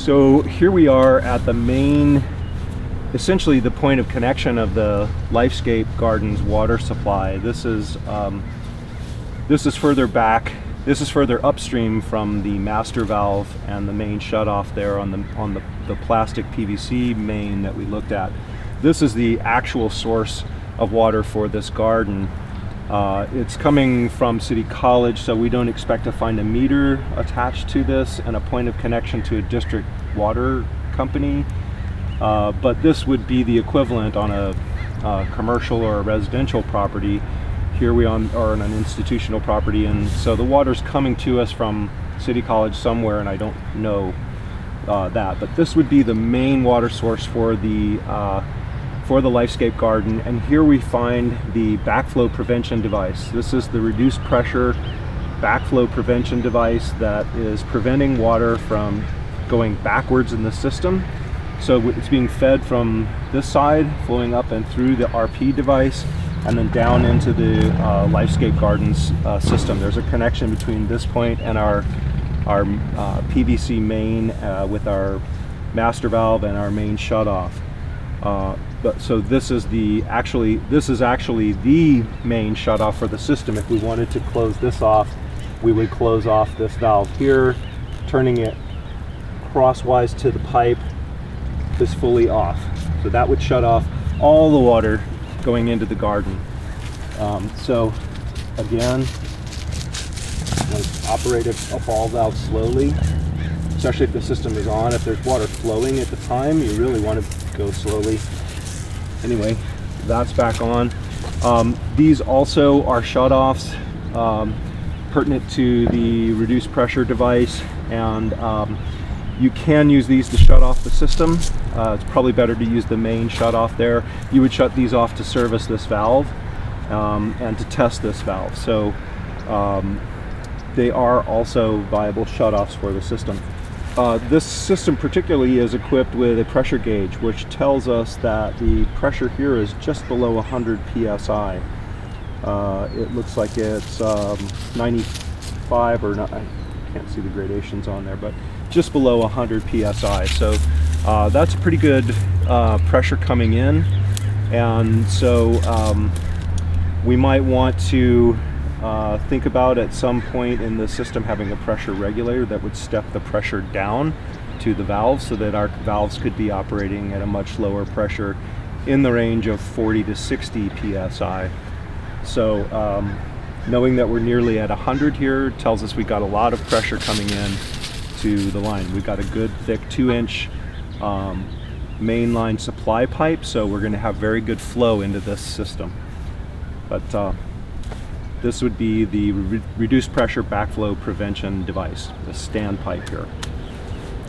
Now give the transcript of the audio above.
So here we are at the main, essentially the point of connection of the Lifescape Garden's water supply. This is further back. This is further upstream from the master valve and the main shutoff there on the plastic PVC main that we looked at. This is the actual source of water for this garden. It's coming from City College, so we don't expect to find a meter attached to this and a point of connection to a district water company. But this would be the equivalent on a commercial or a residential property. Here we are on an institutional property, and so the water's coming to us from City College somewhere, and I don't know that. But this would be the main water source for the Lifescape Garden, and here we find the backflow prevention device. This is the reduced pressure backflow prevention device that is preventing water from going backwards in the system. So it's being fed from this side, flowing up and through the RP device, and then down into the Lifescape Gardens system. There's a connection between this point and our PVC main with our master valve and our main shutoff. So this is actually the main shutoff for the system. If we wanted to close this off, we would close off this valve here, turning it crosswise to the pipe, this fully off. So that would shut off all the water going into the garden. So again, let's operate a ball valve slowly, especially if the system is on. If there's water flowing at the time, you really want to go slowly. Anyway, that's back on. These also are shutoffs pertinent to the reduced pressure device, and you can use these to shut off the system. It's probably better to use the main shutoff there. You would shut these off to service this valve and to test this valve. So they are also viable shutoffs for the system. This system particularly is equipped with a pressure gauge, which tells us that the pressure here is just below 100 psi. It looks like it's 95 or not. I can't see the gradations on there, but just below 100 psi. So that's a pretty good pressure coming in, and so we might want to think about at some point in the system having a pressure regulator that would step the pressure down to the valves so that our valves could be operating at a much lower pressure in the range of 40 to 60 psi. So knowing that we're nearly at 100 here tells us we got a lot of pressure coming in to the line. We've got a good thick 2-inch mainline supply pipe, so we're going to have very good flow into this system. But this would be the reduced pressure backflow prevention device, the standpipe here.